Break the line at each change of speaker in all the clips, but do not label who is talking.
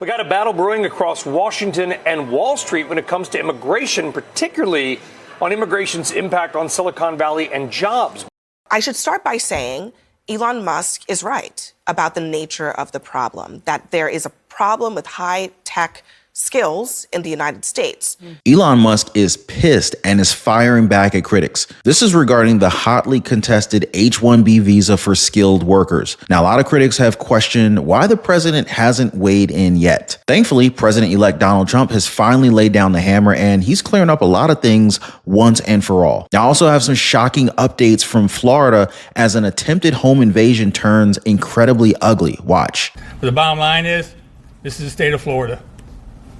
We got a battle brewing across Washington and Wall Street when it comes to immigration, particularly on immigration's impact on Silicon Valley and jobs.
I should start by saying Elon Musk is right about the nature of the problem, that there is a problem with high-tech skills in the United States.
Elon Musk is pissed and is firing back at critics. This is regarding the hotly contested H-1B visa for skilled workers. Now, a lot of critics have questioned why the president hasn't weighed in yet. Thankfully, President-elect Donald Trump has finally laid down the hammer, and he's clearing up a lot of things once and for all. Now, I also have some shocking updates from Florida as an attempted home invasion turns incredibly ugly. Watch.
The bottom line is, this is the state of Florida.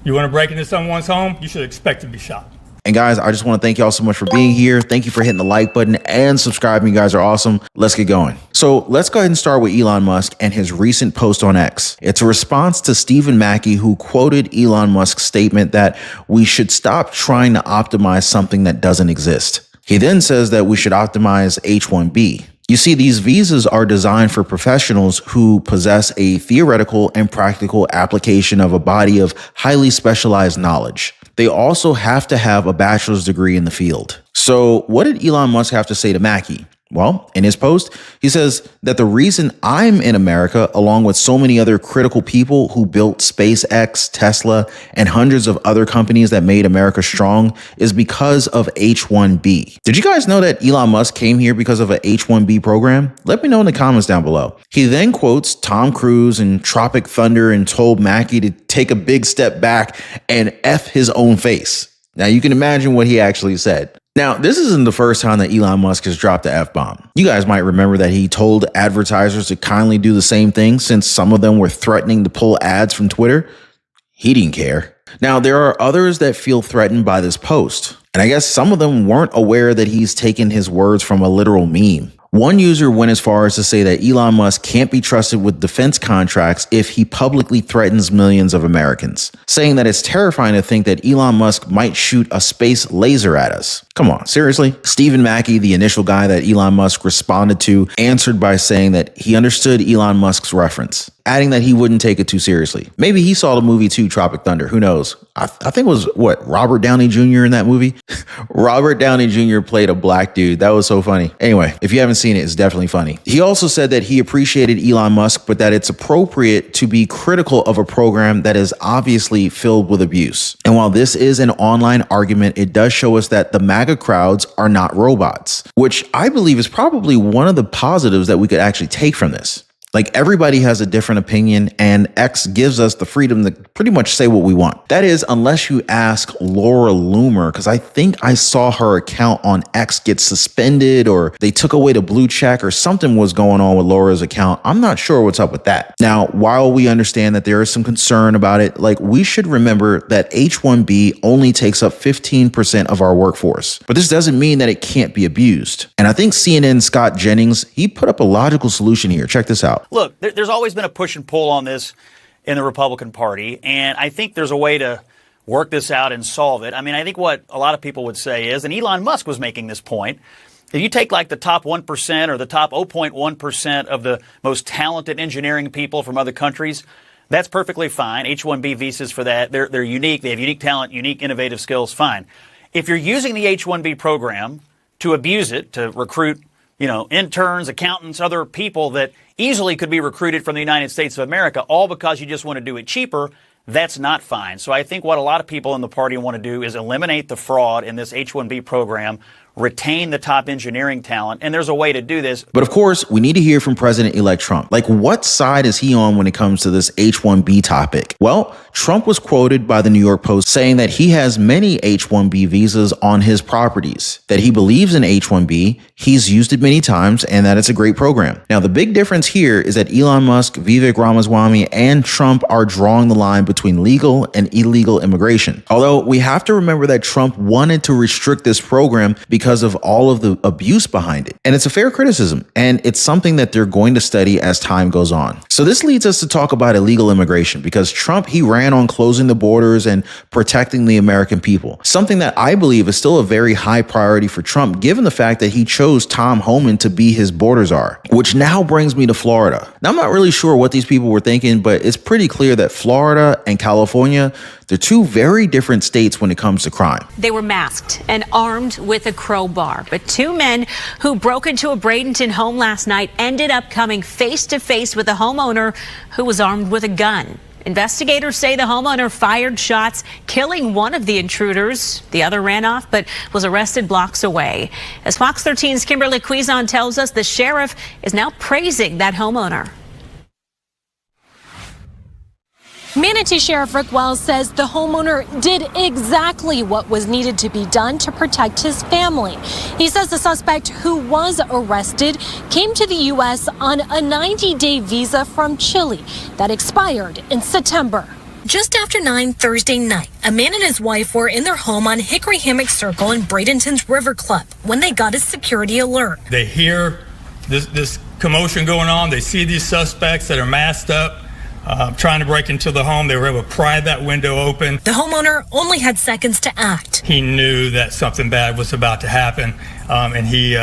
You want to break into someone's home, you should expect to be shot.
And guys, I just want to thank y'all so much for being here. Thank you for hitting the like button and subscribing. You guys are awesome. Let's get going. So let's go ahead and start with Elon Musk and his recent post on X. It's a response to Stephen Mackey, who quoted Elon Musk's statement that we should stop trying to optimize something that doesn't exist. He then says that we should optimize H-1B. You see, these visas are designed for professionals who possess a theoretical and practical application of a body of highly specialized knowledge. They also have to have a bachelor's degree in the field. So what did Elon Musk have to say to Mackey? Well, in his post, he says that the reason I'm in America, along with so many other critical people who built SpaceX, Tesla, and hundreds of other companies that made America strong, is because of H-1B. Did you guys know that Elon Musk came here because of an H-1B program? Let me know in the comments down below. He then quotes Tom Cruise and Tropic Thunder and told Mackey to take a big step back and F his own face. Now, you can imagine what he actually said. Now, this isn't the first time that Elon Musk has dropped the F-bomb. You guys might remember that he told advertisers to kindly do the same thing since some of them were threatening to pull ads from Twitter. He didn't care. Now, there are others that feel threatened by this post, and I guess some of them weren't aware that he's taken his words from a literal meme. One user went as far as to say that Elon Musk can't be trusted with defense contracts if he publicly threatens millions of Americans, saying that it's terrifying to think that Elon Musk might shoot a space laser at us. Come on, seriously? Stephen Mackey, the initial guy that Elon Musk responded to, answered by saying that he understood Elon Musk's reference, adding that he wouldn't take it too seriously. Maybe he saw the movie too, Tropic Thunder. Who knows? I think it was, Robert Downey Jr. in that movie? Robert Downey Jr. played a black dude. That was so funny. Anyway, if you haven't seen it, it's definitely funny. He also said that he appreciated Elon Musk, but that it's appropriate to be critical of a program that is obviously filled with abuse. And while this is an online argument, it does show us that the MAGA crowds are not robots, which I believe is probably one of the positives that we could actually take from this. Like, everybody has a different opinion, and X gives us the freedom to pretty much say what we want. That is, unless you ask Laura Loomer, because I think I saw her account on X get suspended, or they took away the blue check, or something was going on with Laura's account. I'm not sure what's up with that. Now, while we understand that there is some concern about it, like, we should remember that H-1B only takes up 15% of our workforce. But this doesn't mean that it can't be abused. And I think CNN's Scott Jennings, he put up a logical solution here. Check this out.
Look, there's always been a push and pull on this in the Republican Party, and I think there's a way to work this out and solve it. I mean, I think what a lot of people would say is, and Elon Musk was making this point, if you take like the top 1% or the top 0.1% of the most talented engineering people from other countries, that's perfectly fine. H-1B visas for that, they're unique. They have unique talent, unique innovative skills, fine. If you're using the H-1B program to abuse it, to recruit interns, accountants, other people that easily could be recruited from the United States of America, all because you just want to do it cheaper, that's not fine. So I think what a lot of people in the party want to do is eliminate the fraud in this H-1B program, retain the top engineering talent, and there's a way to do this.
But of course, we need to hear from President-elect Trump. Like, what side is he on when it comes to this H-1B topic? Well, Trump was quoted by the New York Post saying that he has many H-1B visas on his properties, that he believes in H-1B, he's used it many times, and that it's a great program. Now, the big difference here is that Elon Musk, Vivek Ramaswamy, and Trump are drawing the line between legal and illegal immigration. Although we have to remember that Trump wanted to restrict this program because of all of the abuse behind it. And it's a fair criticism, and it's something that they're going to study as time goes on. So So this leads us to talk about illegal immigration, because Trump, he ran on closing the borders and protecting the American people, something that I believe is still a very high priority for Trump, given the fact that he chose Tom Homan to be his border czar, which now brings me to Florida. Now, I'm not really sure what these people were thinking, but it's pretty clear that Florida and California, they're two very different states when it comes to crime.
They were masked and armed with a crowbar, but two men who broke into a Bradenton home last night ended up coming face to face with a homeowner who was armed with a gun. Investigators say the homeowner fired shots, killing one of the intruders. The other ran off, but was arrested blocks away. As Fox 13's Kimberly Cuizon tells us, the sheriff is now praising that homeowner.
Manatee Sheriff Rick Wells says the homeowner did exactly what was needed to be done to protect his family. He says the suspect, who was arrested, came to the U.S. on a 90-day visa from Chile that expired in September. Just after 9 Thursday night, a man and his wife were in their home on Hickory Hammock Circle in Bradenton's River Club when they got a security alert.
They hear this commotion going on. They see these suspects that are masked up, trying to break into the home. They were able to pry that window open.
The homeowner only had seconds to act.
He knew that something bad was about to happen, and he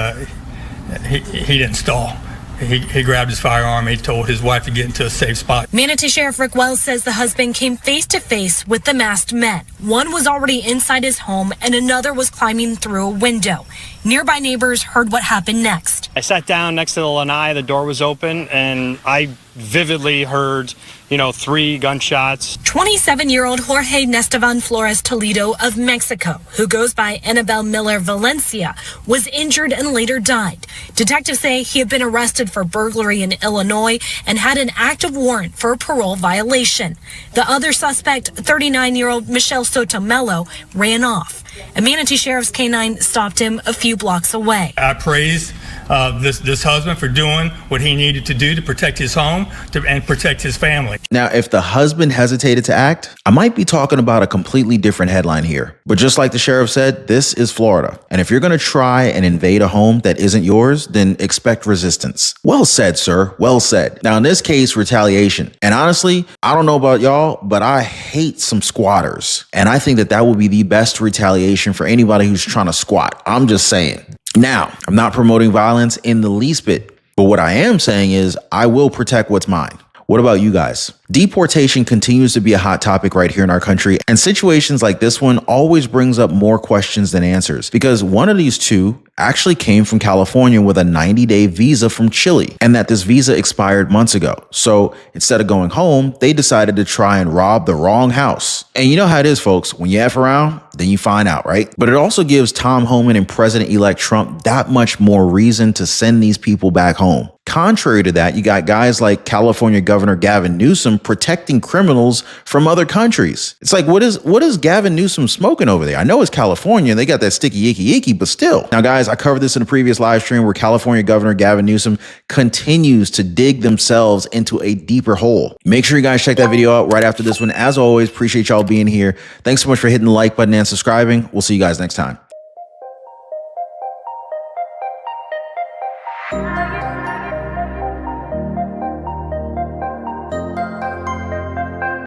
didn't stall. He grabbed his firearm. He told his wife to get into a safe spot.
Manatee Sheriff Rick Wells says the husband came face to face with the masked men. One was already inside his home and another was climbing through a window. Nearby neighbors heard what happened next.
I sat down next to the lanai. The door was open and I vividly heard, 3 gunshots.
27-year-old Jorge Nestevan Flores Toledo of Mexico, who goes by Annabelle Miller Valencia, was injured and later died. Detectives say he had been arrested for burglary in Illinois and had an active warrant for a parole violation. The other suspect, 39-year-old Michelle Sotomelo, ran off. A Manatee Sheriff's K-9 stopped him a few blocks away.
I praise this husband for doing what he needed to do to protect his home and protect his family.
Now, if the husband hesitated to act, I might be talking about a completely different headline here. But just like the sheriff said, this is Florida. And if you're going to try and invade a home that isn't yours, then expect resistance. Well said, sir. Well said. Now, in this case, retaliation. And honestly, I don't know about y'all, but I hate some squatters. And I think that would be the best retaliation for anybody who's trying to squat. I'm just saying. Now, I'm not promoting violence in the least bit, but what I am saying is I will protect what's mine. What about you guys? Deportation continues to be a hot topic right here in our country, and situations like this one always brings up more questions than answers, because one of these two actually came from California with a 90-day visa from Chile, and that this visa expired months ago. So instead of going home, they decided to try and rob the wrong house. And you know how it is, folks. When you F around, then you find out, right? But it also gives Tom Homan and President-elect Trump that much more reason to send these people back home. Contrary to that, you got guys like California Governor Gavin Newsom protecting criminals from other countries. It's like, what is Gavin Newsom smoking over there? I know it's California, they got that sticky icky, but still. Now, guys, I covered this in a previous live stream where California Governor Gavin Newsom continues to dig themselves into a deeper hole. Make sure you guys check that video out right after this one. As always, appreciate y'all being here. Thanks so much for hitting the like button and subscribing. We'll see you guys next time.